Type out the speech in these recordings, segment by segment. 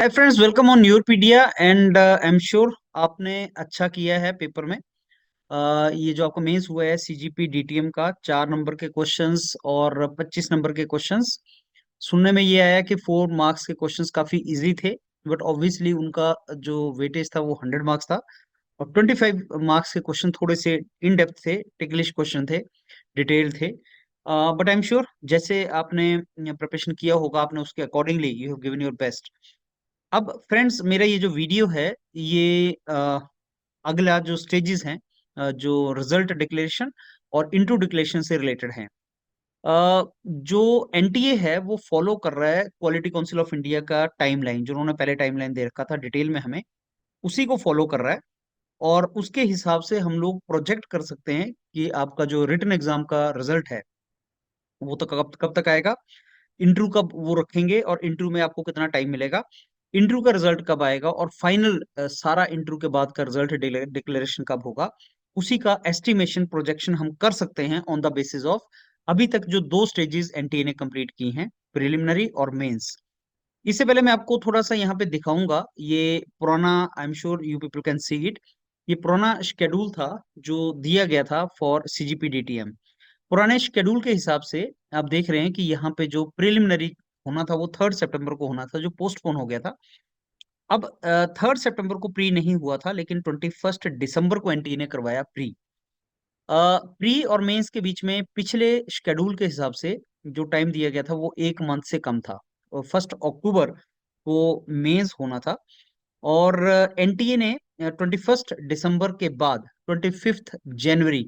Hi friends, welcome on Neuropedia and I am sure आपने अच्छा किया है पेपर में। ये जो आपका मेंस हुआ है सीजीपी डीटीएम का 4 नंबर के क्वेश्चंस और 25 नंबर के क्वेश्चंस। सुनने में ये आया कि 4 मार्क्स के क्वेश्चंस काफी इजी थे, बट ऑब्वियसली उनका जो वेटेज था वो 100 मार्क्स था। और 25 मार्क्स के क्वेश्चन थोड़े से इन डेप्थ थे, टिकलिश क्वेश्चन थे, डिटेल थे। बट आई एम श्योर जैसे आपने प्रिपरेशन किया होगा, आपने उसके accordingly you have given your best. अब फ्रेंड्स, मेरा ये जो वीडियो है ये अगला जो स्टेजेस हैं, जो रिजल्ट डिक्लेरेशन और इंट्रो डिक्लेरेशन से रिलेटेड हैं। जो एनटीए है वो फॉलो कर रहा है क्वालिटी काउंसिल ऑफ इंडिया का टाइमलाइन, जो उन्होंने पहले टाइमलाइन दे रखा था डिटेल में हमें, उसी को फॉलो कर रहा है। और उसके हिसाब से हम लोग प्रोजेक्ट कर सकते हैं कि आपका जो रिटन एग्जाम का रिजल्ट है वो तो कब कब तक आएगा, इंटरव्यू कब वो रखेंगे और इंटरव्यू में आपको कितना टाइम मिलेगा, इंटरव्यू का रिजल्ट कब आएगा और फाइनल सारा इंटरव्यू के बाद का रिजल्ट डिक्लेरेशन कब होगा। उसी का एस्टिमेशन प्रोजेक्शन हम कर सकते हैं ऑन द बेसिस ऑफ अभी तक जो 2 स्टेजेस एनटीए ने कंप्लीट की हैं, प्रिलिमिनरी और मेंस। इससे पहले मैं आपको थोड़ा सा यहाँ पे दिखाऊंगा ये पुराना, आई am sure you people can see it. ये पुराना शेड्यूल था जो दिया गया था फॉर सीजीपी डीटीएम। पुराने शेड्यूल के हिसाब से आप देख रहे हैं कि यहाँ पे जो प्रिलिमिनरी होना था वो 3 सितंबर को होना था, जो पोस्टपोन हो गया था। अब 3 सितंबर को प्री नहीं हुआ था, लेकिन 21 दिसंबर को एनटीए ने करवाया प्री। प्री और मेंस के बीच में पिछले शेड्यूल के हिसाब से जो टाइम दिया गया था वो 1 मंथ से कम था। 1 अक्टूबर को मेंस होना था और एनटीए ने 21 दिसंबर के बाद 25 जनवरी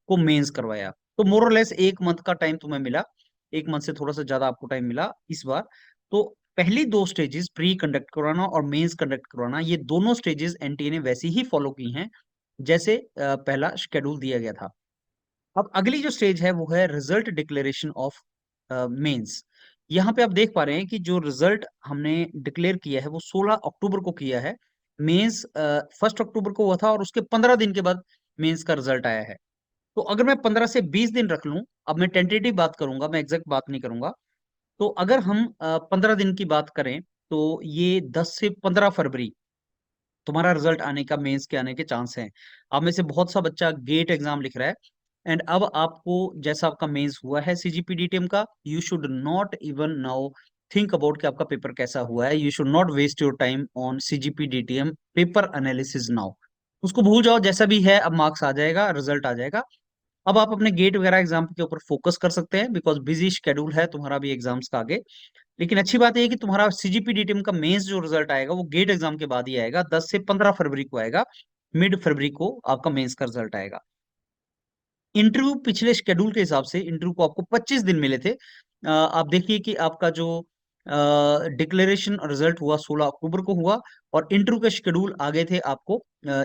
को मेंस करवाया। तो मोर और लेस 1 मंथ का टाइम तुम्हें मिला, 1 मंथ से थोड़ा सा ज्यादा आपको टाइम मिला इस बार। तो पहली 2 स्टेजेस प्री कंडक्ट करवाना और मेंस कंडक्ट करवाना, ये दोनों स्टेजेस एनटीए ने वैसे ही फॉलो की हैं जैसे पहला शेड्यूल दिया गया था। अब अगली जो स्टेज है वो है रिजल्ट डिक्लेरेशन ऑफ मेंस। यहाँ पे आप देख पा रहे हैं कि जो रिजल्ट हमने डिक्लेयर किया है वो 16 अक्टूबर को किया है। मेंस 1 अक्टूबर को हुआ था और उसके 15 दिन के बाद मेंस का रिजल्ट आया है। तो अगर मैं 15 से 20 दिन रख लूं, अब मैं टेंटेटिव बात करूंगा, मैं एग्जैक्ट बात नहीं करूंगा। तो अगर हम 15 दिन की बात करें तो ये 10 से 15 फरवरी तुम्हारा रिजल्ट आने का, मेंस के आने के चांस हैं। आप में से बहुत सा बच्चा गेट एग्जाम लिख रहा है एंड अब आपको, जैसा आपका मेंस हुआ है सीजीपी डीटीएम का, you should not even now think about कि आपका पेपर कैसा हुआ है। You should not waste your time on CGP DTM paper analysis now. उसको भूल जाओ, जैसा भी है अब मार्क्स आ जाएगा, रिजल्ट आ जाएगा। अब आप अपने गेट वगैरह एग्जाम के ऊपर फोकस कर सकते हैं बिकॉज बिजी शेड्यूल है तुम्हारा भी एग्जाम्स का आगे। लेकिन अच्छी बात यह है कि तुम्हारा सीजीपी डीटीएम का मेंस जो रिजल्ट आएगा वो गेट एग्जाम के बाद ही आएगा, 10 से 15 फरवरी को आएगा। मिड फरवरी को आपका मेंस का रिजल्ट आएगा। इंटरव्यू पिछले शेड्यूल के हिसाब से इंटरव्यू को आपको 25 दिन मिले थे। आप देखिए कि आपका जो डिक्लेरेशन रिजल्ट हुआ 16 अक्टूबर को हुआ और इंटरव्यू के शेड्यूल आ गए थे आपको।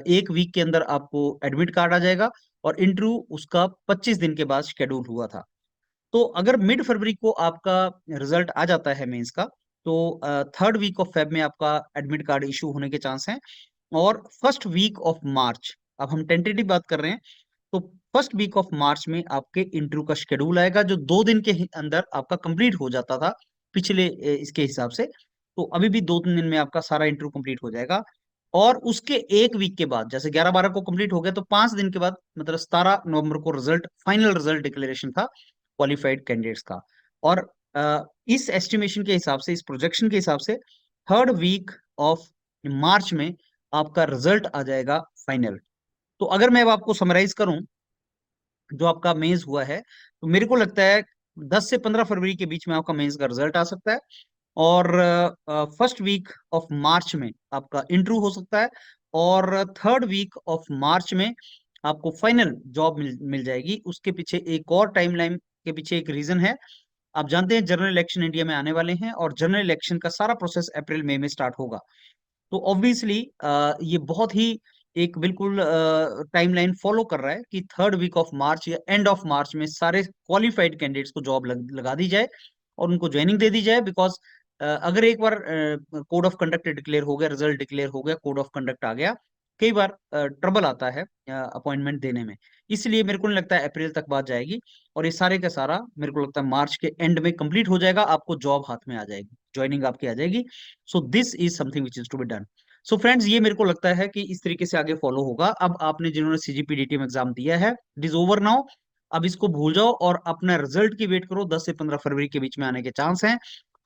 1 वीक के अंदर आपको एडमिट कार्ड आ जाएगा और इंटरव्यू उसका 25 दिन के बाद शेड्यूल हुआ था। तो अगर मिड फरवरी को आपका रिजल्ट आ जाता है मेंस का, तो 3rd वीक ऑफ फेब में आपका एडमिट कार्ड इशू होने के चांस हैं। और 1st वीक ऑफ मार्च, अब हम टेंटेटिव बात कर रहे हैं, तो 1st वीक ऑफ मार्च में आपके इंटरव्यू का शेड्यूल आएगा जो 2 दिन के अंदर आपका कंप्लीट हो जाता था पिछले इसके हिसाब से। तो अभी भी 2-3 दिन में आपका सारा इंटरव्यू कंप्लीट हो जाएगा। और उसके 1 वीक के बाद, जैसे 11-12 को कंप्लीट हो गया, तो 5 दिन के बाद मतलब 17 नवंबर को रिजल्ट, फाइनल रिजल्ट डिक्लेरेशन था क्वालिफाइड कैंडिडेट्स का। और इस एस्टिमेशन के हिसाब से, इस प्रोजेक्शन के हिसाब से 3rd वीक ऑफ मार्च में आपका रिजल्ट आ जाएगा फाइनल। तो अगर मैं अब आपको समराइज करूं जो आपका मेंस हुआ है, तो मेरे को लगता है 10 से 15 फरवरी के बीच में आपका मेंस का रिजल्ट आ सकता है। और 1st वीक ऑफ मार्च में आपका इंटरव्यू हो सकता है। और 3rd वीक ऑफ मार्च में आपको फाइनल जॉब मिल जाएगी। उसके पीछे एक और टाइमलाइन के पीछे एक रीजन है। आप जानते हैं जनरल इलेक्शन इंडिया में आने वाले हैं और जनरल इलेक्शन का सारा प्रोसेस अप्रैल मई में स्टार्ट होगा। तो ऑब्वियसली ये बहुत ही एक बिल्कुल टाइमलाइन फॉलो कर रहा है कि 3rd वीक ऑफ मार्च या एंड ऑफ मार्च में सारे क्वालिफाइड कैंडिडेट्स को जॉब लगा दी जाए और उनको ज्वाइनिंग दे दी जाए। बिकॉज अगर एक bar code of conduct declare हो गया, रिजल्ट डिक्लेयर हो गया, कोड ऑफ कंडक्ट आ गया, कई बार ट्रबल आता है अपॉइंटमेंट देने में। इसलिए मेरे को नहीं लगता है अप्रैल तक बात जाएगी, और ये सारे का सारा मेरे को लगता है मार्च के एंड में कंप्लीट हो जाएगा, आपको जॉब हाथ में आ जाएगी, ज्वाइनिंग आपकी आ जाएगी। So this is something which is to be done. So friends, ये मेरे को लगता है कि इस तरीके से आगे फॉलो होगा। अब आपने जिन्होंने सीजीपी डीटीएम एग्जाम दिया है, इट इज ओवर नाउ। अब इसको भूल जाओ और अपना रिजल्ट की वेट करो, 10 से 15 फरवरी के बीच में आने के चांस हैं।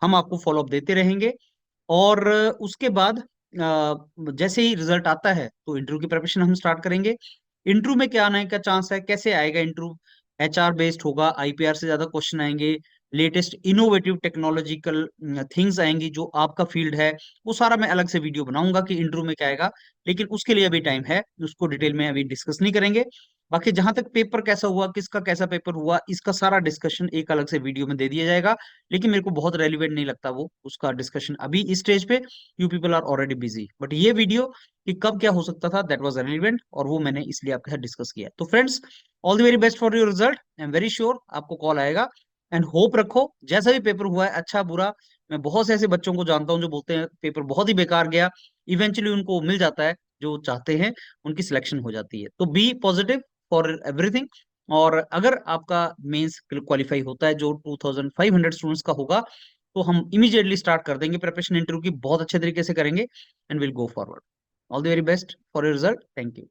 हम आपको फॉलोअप देते रहेंगे। और उसके बाद जैसे ही रिजल्ट आता है तो इंटरव्यू की प्रिपरेशन हम स्टार्ट करेंगे। इंटरव्यू में क्या आने का चांस है, कैसे आएगा इंटरव्यू? एचआर बेस्ड होगा, आईपीआर से ज्यादा क्वेश्चन आएंगे, लेटेस्ट इनोवेटिव टेक्नोलॉजिकल थिंग्स आएंगी जो आपका फील्ड है। वो सारा मैं अलग से वीडियो बनाऊंगा कि इंटरव्यू में क्या आएगा, लेकिन उसके लिए अभी टाइम है, उसको डिटेल में अभी डिस्कस नहीं करेंगे। बाकी जहां तक पेपर कैसा हुआ, किसका कैसा पेपर हुआ, इसका सारा डिस्कशन एक अलग से वीडियो में दे दिया जाएगा। लेकिन मेरे को बहुत रेलिवेंट नहीं लगता वो उसका डिस्कशन अभी इस स्टेज पे। You people are already busy, but ये वीडियो कि कब क्या हो सकता था, दैट वाज रेलिवेंट, और वो मैंने इसलिए आपके साथ डिस्कस किया। तो friends, all the very best for your result. I am very sure आपको कॉल आएगा। एंड होप रखो, जैसा भी पेपर हुआ है, अच्छा बुरा, मैं बहुत से ऐसे बच्चों को जानता हूँ जो बोलते हैं पेपर बहुत ही बेकार गया, इवेंचुअली उनको मिल जाता है जो चाहते हैं, उनकी सिलेक्शन हो जाती है। तो बी पॉजिटिव फॉर एवरीथिंग। और अगर आपका मेंस क्वालिफाई होता है जो 2500 स्टूडेंट्स का होगा, तो हम इमीडिएटली स्टार्ट कर देंगे प्रिपरेशन इंटरव्यू की, बहुत अच्छे तरीके से करेंगे, and will go forward. All the very best for your result. Thank you.